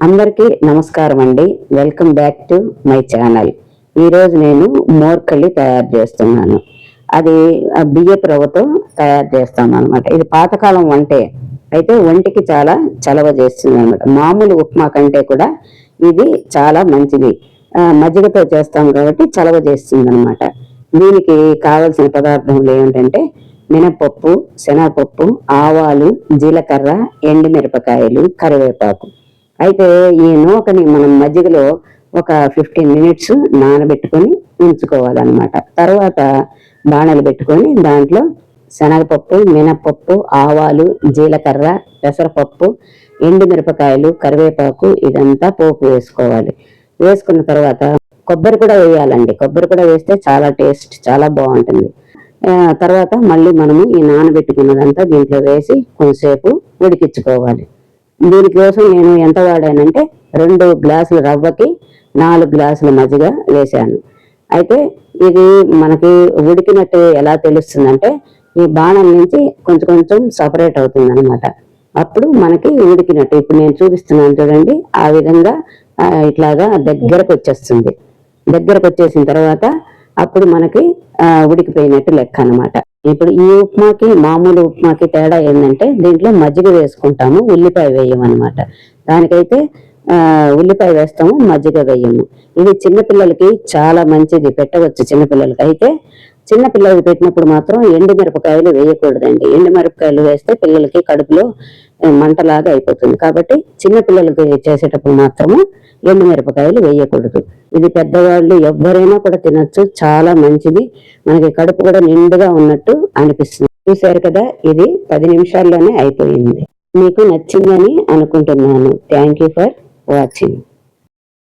అందరికీ నమస్కారం అండి. Welcome back to my channel. ఈరోజు నేను మోర్కళ్ళి తయారు చేస్తున్నాను. అది బియ్యపు రవ్వతో తయారు చేస్తాను అనమాట. ఇది పాతకాలం వంటే, అయితే ఒంటికి చాలా చలవ చేస్తుంది అనమాట. మామూలు ఉప్మా కంటే కూడా ఇది చాలా మంచిది. మజ్జిగతో చేస్తాం కాబట్టి చలవ చేస్తుంది అనమాట. దీనికి కావలసిన పదార్థములు ఏమిటంటే మినపప్పు, శనగపప్పు, ఆవాలు, జీలకర్ర, ఎండుమిరపకాయలు, కరివేపాకు. అయితే ఈ నూకని మనం మజ్జిగలో ఒక 15 మినిట్స్ నానబెట్టుకొని ఉంచుకోవాలన్నమాట. తర్వాత బాణలు పెట్టుకొని దాంట్లో శనగపప్పు, మినపప్పు, ఆవాలు, జీలకర్ర, పెసరపప్పు, ఎండుమిరపకాయలు, కరివేపాకు ఇదంతా పోపు వేసుకోవాలి. వేసుకున్న తర్వాత కొబ్బరి కూడా వేయాలండి. కొబ్బరి కూడా వేస్తే చాలా టేస్ట్ చాలా బాగుంటుంది. తర్వాత మళ్ళీ మనము ఈ నానబెట్టుకున్నదంతా దీంట్లో వేసి కొంచెంసేపు ఉడికించుకోవాలి. దీనికోసం నేను ఎంత వాడానంటే 2 గ్లాసుల రవ్వకి 4 గ్లాసుల మజ్జిగ వేశాను. అయితే ఇది మనకి ఉడికినట్టు ఎలా తెలుస్తుందంటే ఈ బాణం నుంచి కొంచెం కొంచెం సపరేట్ అవుతుంది అనమాట. అప్పుడు మనకి ఉడికినట్టు ఇప్పుడు నేను చూపిస్తున్నాను చూడండి. ఆ విధంగా ఇట్లాగా దగ్గరకు వచ్చేస్తుంది. దగ్గరకు వచ్చేసిన తర్వాత అప్పుడు మనకి ఉడికిపోయినట్టు లెక్క అనమాట. ఇప్పుడు ఈ ఉప్మాకి మామూలు ఉప్మాకి తేడా ఏంటంటే దీంట్లో మజ్జిగ వేసుకుంటాము, ఉల్లిపాయ వేయమన్నమాట. దానికైతే ఉల్లిపాయ వేస్తాము, మజ్జిగ వేయము. ఇది చిన్నపిల్లలకి చాలా మంచిది, పెట్టవచ్చు చిన్నపిల్లలకి. అయితే చిన్నపిల్లలకి పెట్టినప్పుడు మాత్రం ఎండుమిరపకాయలు వేయకూడదండి. ఎండుమిరపకాయలు వేస్తే పిల్లలకి కడుపులో మంటలాగా అయిపోతుంది. కాబట్టి చిన్నపిల్లలకి చేసేటప్పుడు మాత్రము ఎండుమిరపకాయలు వేయకూడదు. ఇది పెద్దవాళ్ళు ఎవరైనా కూడా తినచ్చు, చాలా మంచిది. మనకి కడుపు కూడా నిండుగా ఉన్నట్టు అనిపిస్తుంది. చూసారు కదా, ఇది 10 నిమిషాల్లోనే అయిపోయింది. మీకు నచ్చిందని అనుకుంటున్నాను. Thank you for watching.